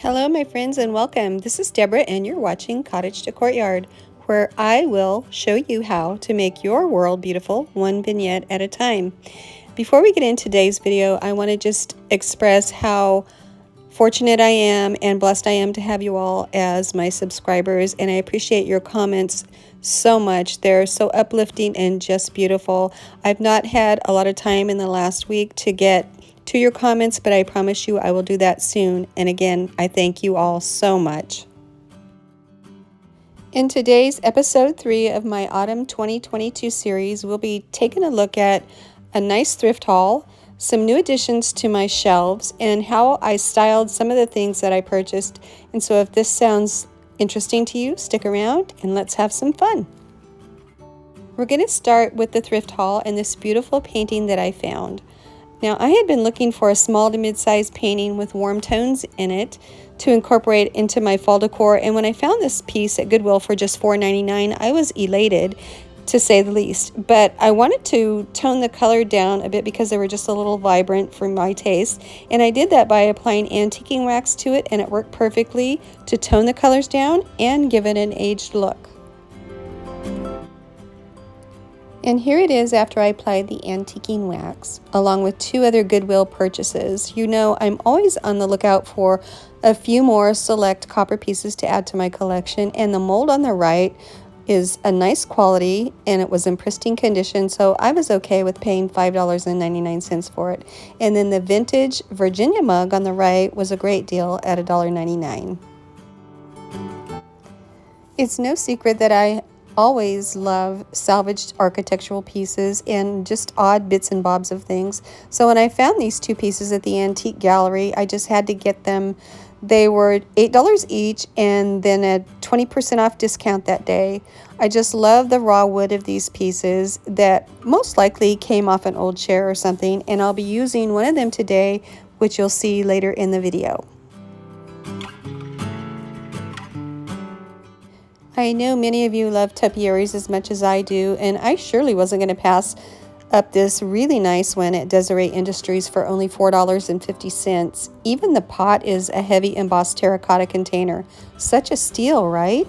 Hello my friends and welcome. This is Deborah and you're watching Cottage to Courtyard, where I will show you how to make your world beautiful one vignette at a time. Before we get into today's video, I want to just express how fortunate I am and blessed I am to have you all as my subscribers, and I appreciate your comments so much. They're so uplifting and just beautiful. I've not had a lot of time in the last week to get to your comments, but I promise you I will do that soon. And again, I thank you all so much. In today's episode 3 of my Autumn 2022 series, we'll be taking a look at a nice thrift haul, some new additions to my shelves, and how I styled some of the things that I purchased. And so if this sounds interesting to you, stick around and let's have some fun. We're going to start with the thrift haul and this beautiful painting that I found. Now, I had been looking for a small to mid-sized painting with warm tones in it to incorporate into my fall decor, and when I found this piece at Goodwill for just $4.99, I was elated, to say the least. But I wanted to tone the color down a bit because they were just a little vibrant for my taste, and I did that by applying antiquing wax to it, and it worked perfectly to tone the colors down and give it an aged look. And here it is after I applied the antiquing wax, along with 2 other Goodwill purchases. You know, I'm always on the lookout for a few more select copper pieces to add to my collection, and the mold on the right is a nice quality and it was in pristine condition, so I was okay with paying $5.99 for it. And then the vintage Virginia mug on the right was a great deal at $1.99. It's no secret that I always love salvaged architectural pieces and just odd bits and bobs of things. So when I found these 2 pieces at the antique gallery, I just had to get them. They were $8 each and then a 20% off discount that day. I just love the raw wood of these pieces that most likely came off an old chair or something, and I'll be using one of them today, which you'll see later in the video. I know many of you love topiaries as much as I do, and I surely wasn't going to pass up this really nice one at Desiree Industries for only $4.50. Even the pot is a heavy embossed terracotta container. Such a steal, right?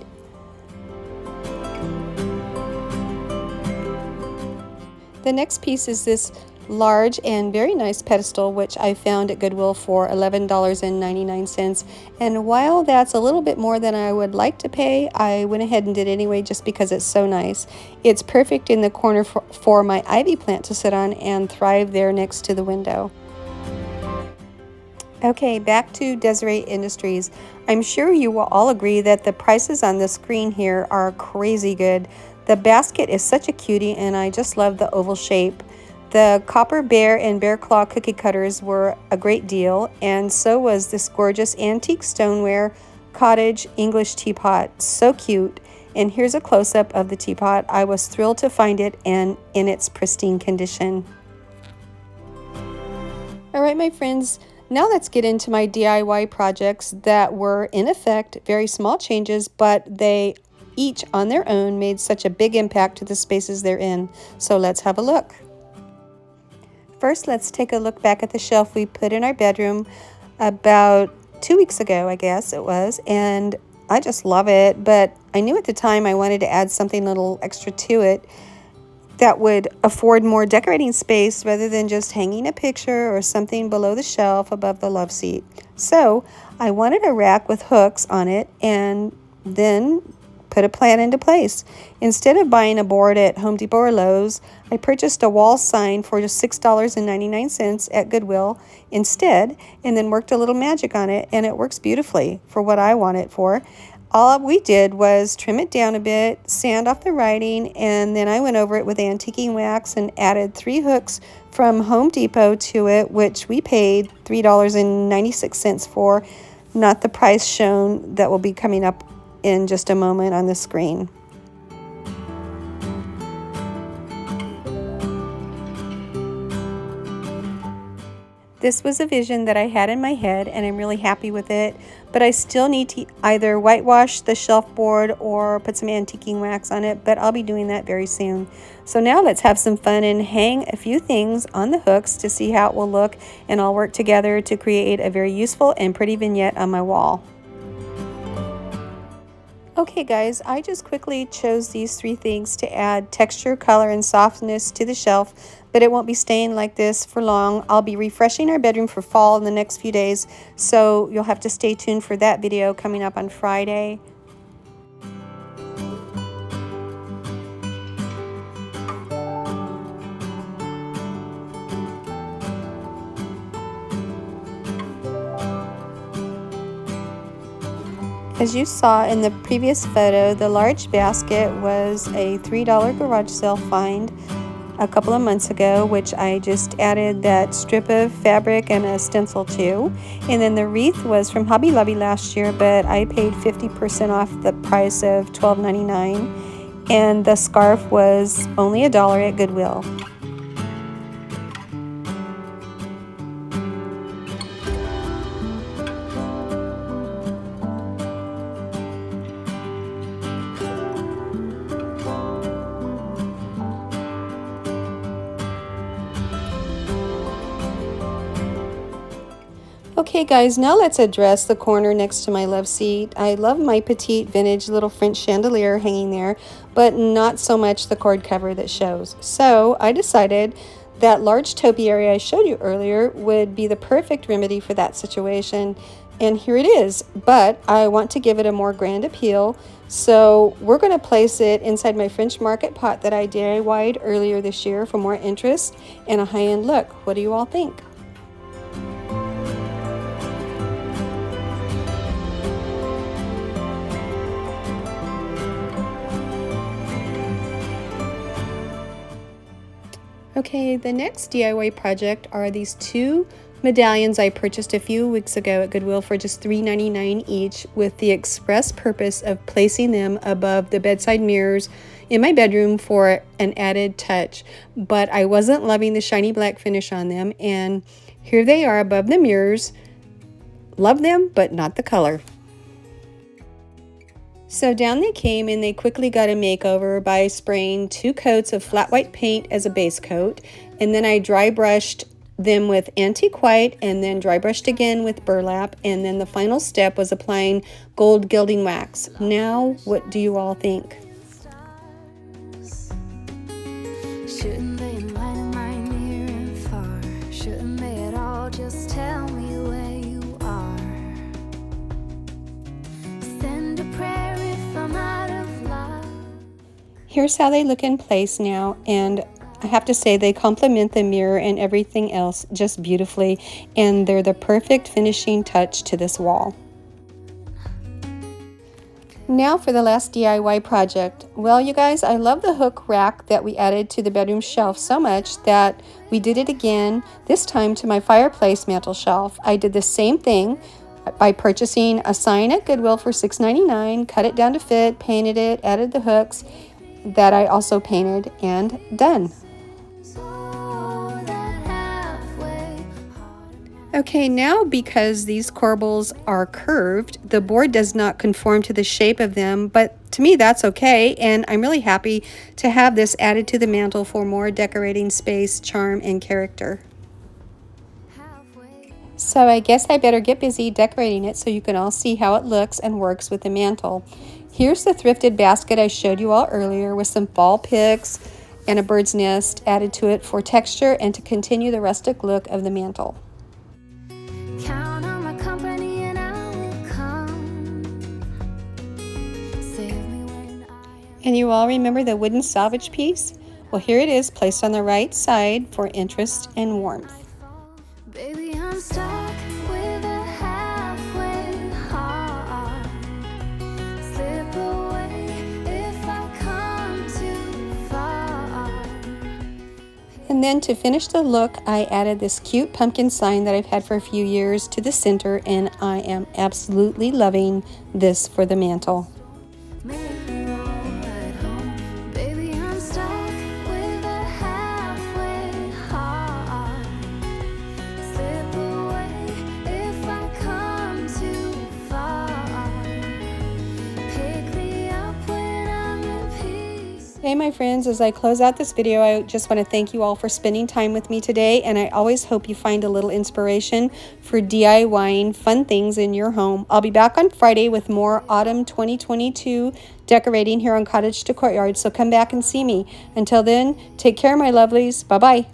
The next piece is this large and very nice pedestal, which I found at Goodwill for $11.99. And while that's a little bit more than I would like to pay, I went ahead and did it anyway just because it's so nice. It's perfect in the corner for my ivy plant to sit on and thrive there next to the window. Okay, back to Desiree Industries. I'm sure you will all agree that the prices on the screen here are crazy good. The basket is such a cutie and I just love the oval shape. The copper bear and bear claw cookie cutters were a great deal, and so was this gorgeous antique stoneware cottage English teapot. So cute. And here's a close-up of the teapot. I was thrilled to find it and in its pristine condition. All right, my friends, now let's get into my DIY projects that were, in effect, very small changes, but they each on their own made such a big impact to the spaces they're in. So let's have a look. First, let's take a look back at the shelf we put in our bedroom about 2 weeks ago, I guess it was, and I just love it, but I knew at the time I wanted to add something a little extra to it that would afford more decorating space rather than just hanging a picture or something below the shelf above the love seat. So I wanted a rack with hooks on it and then put a plan into place. Instead of buying a board at Home Depot or Lowe's, I purchased a wall sign for just $6.99 at Goodwill instead, and then worked a little magic on it, and it works beautifully for what I want it for. All we did was trim it down a bit, sand off the writing, and then I went over it with antiquing wax and added 3 hooks from Home Depot to it, which we paid $3.96 for, not the price shown that will be coming up in just a moment on the screen. This was a vision that I had in my head, and I'm really happy with it, but I still need to either whitewash the shelf board or put some antiquing wax on it, but I'll be doing that very soon. So now let's have some fun and hang a few things on the hooks to see how it will look, and I'll work together to create a very useful and pretty vignette on my wall. Okay guys, I just quickly chose these 3 things to add texture, color, and softness to the shelf, but it won't be staying like this for long. I'll be refreshing our bedroom for fall in the next few days, so you'll have to stay tuned for that video coming up on Friday. As you saw in the previous photo, the large basket was a $3 garage sale find a couple of months ago, which I just added that strip of fabric and a stencil to. And then the wreath was from Hobby Lobby last year, but I paid 50% off the price of $12.99. And the scarf was only $1 at Goodwill. Okay guys, now let's address the corner next to my love seat. I love my petite vintage little French chandelier hanging there, but not so much the cord cover that shows. So I decided that large topiary I showed you earlier would be the perfect remedy for that situation. And here it is, but I want to give it a more grand appeal. So we're going to place it inside my French market pot that I DIY'd earlier this year for more interest and a high-end look. What do you all think? Okay, the next DIY project are these 2 medallions I purchased a few weeks ago at Goodwill for just $3.99 each, with the express purpose of placing them above the bedside mirrors in my bedroom for an added touch. But I wasn't loving the shiny black finish on them, and here they are above the mirrors. Love them, but not the color. So down they came, and they quickly got a makeover by spraying 2 coats of flat white paint as a base coat, and then I dry brushed them with antique white and then dry brushed again with burlap, and then the final step was applying gold gilding wax. Now, what do you all think? Shouldn't they enlighten my near and far? Shouldn't they at all just tell me where you are? Send a prayer. Here's how they look in place now, and I have to say they complement the mirror and everything else just beautifully, and they're the perfect finishing touch to this wall. Now for the last DIY project. Well, you guys, I love the hook rack that we added to the bedroom shelf so much that we did it again, this time to my fireplace mantel shelf. I did the same thing by purchasing a sign at Goodwill for $6.99, cut it down to fit, painted it, added the hooks that I also painted, and done. Okay, now because these corbels are curved, the board does not conform to the shape of them, but to me that's okay, and I'm really happy to have this added to the mantle for more decorating space, charm, and character. So I guess I better get busy decorating it so you can all see how it looks and works with the mantle. Here's the thrifted basket I showed you all earlier with some fall picks and a bird's nest added to it for texture and to continue the rustic look of the mantle. Count on my company and I will come. Save me when and you all remember the wooden salvage piece? Well, here it is, placed on the right side for interest and warmth. Baby, I'm stuck with a halfway heart. Slip away if I come too far. And then to finish the look, I added this cute pumpkin sign that I've had for a few years to the center, and I am absolutely loving this for the mantle. Slip Hey, my friends, as I close out this video, I just want to thank you all for spending time with me today, and I always hope you find a little inspiration for DIYing fun things in your home. I'll be back on Friday with more autumn 2022 decorating here on Cottage to Courtyard, so come back and see me. Until then, take care, my lovelies. Bye-bye.